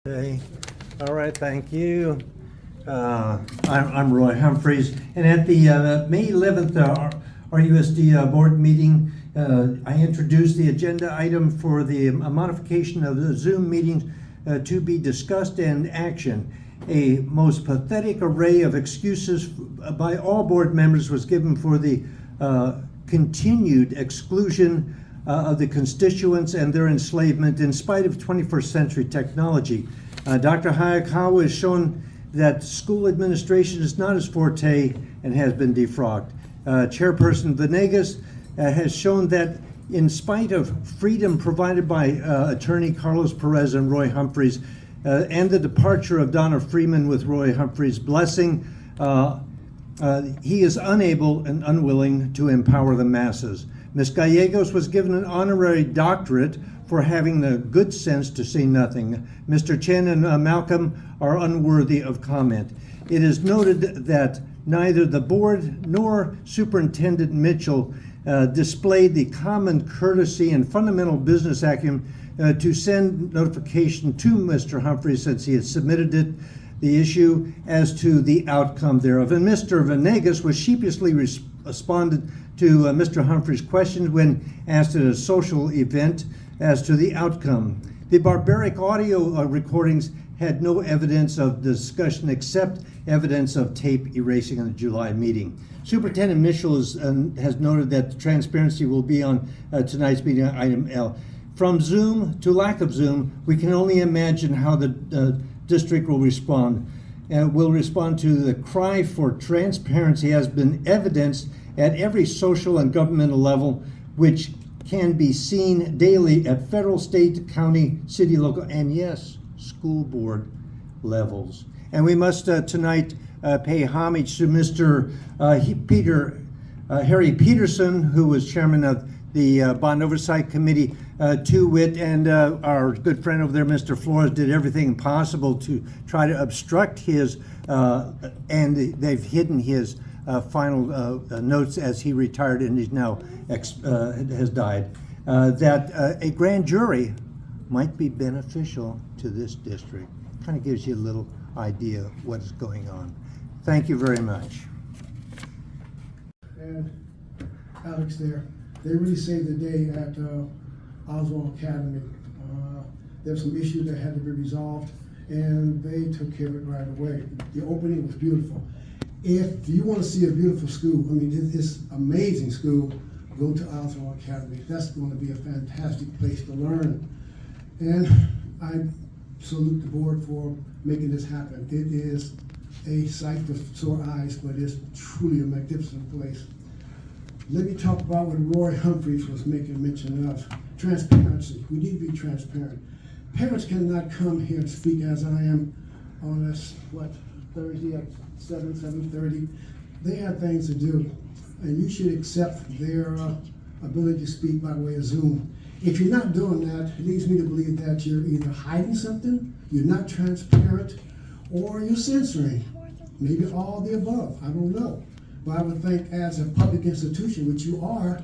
Okay. All right, thank you. I'm Roy Humphreys, and at the May 11th RUSD board meeting, I introduced the agenda item for the modification of the Zoom meetings to be discussed and action. A most pathetic array of excuses by all board members was given for the continued exclusion of the constituents and their enslavement in spite of 21st century technology. Dr. Hayakawa has shown that school administration is not his forte and has been defrocked. Chairperson Venegas has shown that in spite of freedom provided by attorney Carlos Perez and Roy Humphreys and the departure of Donna Freeman with Roy Humphreys' blessing, he is unable and unwilling to empower the masses. Ms. Gallegos was given an honorary doctorate for having the good sense to say nothing. Mr. Chen and Malcolm are unworthy of comment. It is noted that neither the board nor Superintendent Mitchell displayed the common courtesy and fundamental business acumen to send notification to Mr. Humphreys since he had submitted the issue as to the outcome thereof. And Mr. Venegas was sheepishly responded to Mr. Humphreys' questions when asked at a social event as to the outcome. The barbaric audio recordings had no evidence of discussion except evidence of tape erasing in the July meeting. Superintendent Mitchell has noted that transparency will be on tonight's meeting item L. From Zoom to lack of Zoom, we can only imagine how the district will respond. Will respond to the cry for transparency has been evidenced at every social and governmental level, which can be seen daily at federal, state, county, city, local, and yes, school board levels. And we must tonight pay homage to Mr. Harry Peterson, who was chairman of the Bond Oversight Committee, to wit, and our good friend over there, Mr. Flores, did everything possible to try to obstruct his, and they've hidden his final notes as he retired and he's now has died, that a grand jury might be beneficial to this district. Kind of gives you a little idea of what is going on. Thank you very much. And Alex there, they really saved the day at Oswald Academy. There were some issues that had to be resolved, and they took care of it right away. The opening was beautiful. If you want to see a beautiful school, I mean, it's amazing school, go to Oswald Academy. That's going to be a fantastic place to learn. And I salute the board for making this happen. It is a sight for sore eyes, but it's truly a magnificent place. Let me talk about what Roy Humphreys was making mention of. Transparency. We need to be transparent. Parents cannot come here and speak as I am on this, Thursday at 7:30. They have things to do, and you should accept their ability to speak by way of Zoom. If you're not doing that, it leads me to believe that you're either hiding something, you're not transparent, or you're censoring. Maybe all of the above, I don't know. But I would think as a public institution, which you are,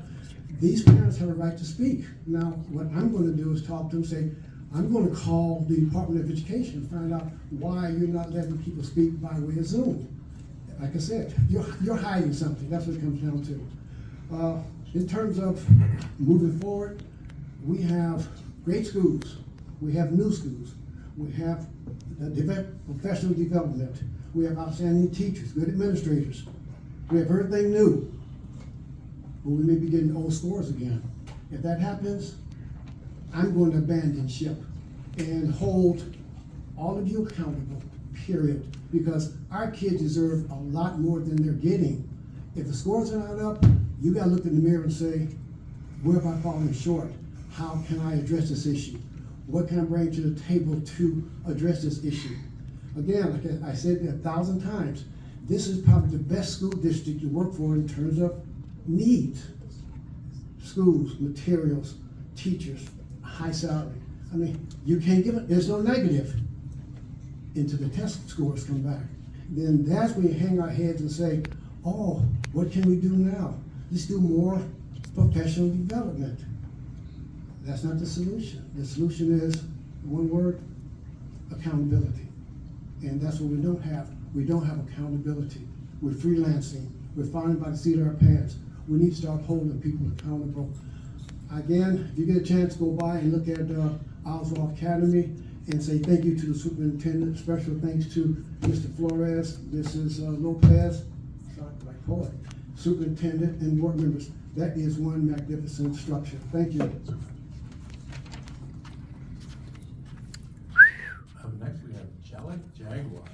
these parents have a right to speak. Now, what I'm going to do is talk to them, say, I'm going to call the Department of Education and find out why you're not letting people speak by way of Zoom. Like I said, you're hiding something. That's what it comes down to. In terms of moving forward, we have great schools. We have new schools. We have professional development. We have outstanding teachers, good administrators. We have everything new, but we may be getting old scores again. If that happens, I'm going to abandon ship and hold all of you accountable, period. Because our kids deserve a lot more than they're getting. If the scores are not up, you gotta look in the mirror and say, where have I fallen short? How can I address this issue? What can I bring to the table to address this issue? Again, like I said 1,000 times, this is probably the best school district to work for in terms of needs. Schools, materials, teachers, high salary. I mean, you can't give it, there's no negative until the test scores come back. Then that's when you hang our heads and say, oh, what can we do now? Let's do more professional development. That's not the solution. The solution is, one word, accountability. And that's what we don't have. We don't have accountability. We're freelancing. We're flying by the seat of our pants. We need to start holding people accountable. Again, if you get a chance, go by and look at Oswald Academy and say thank you to the superintendent. Special thanks to Mr. Flores, Mrs. Lopez, sorry, like poet, superintendent, and board members. That is one magnificent structure. Thank you. Up next, we have Jellic Jaguar.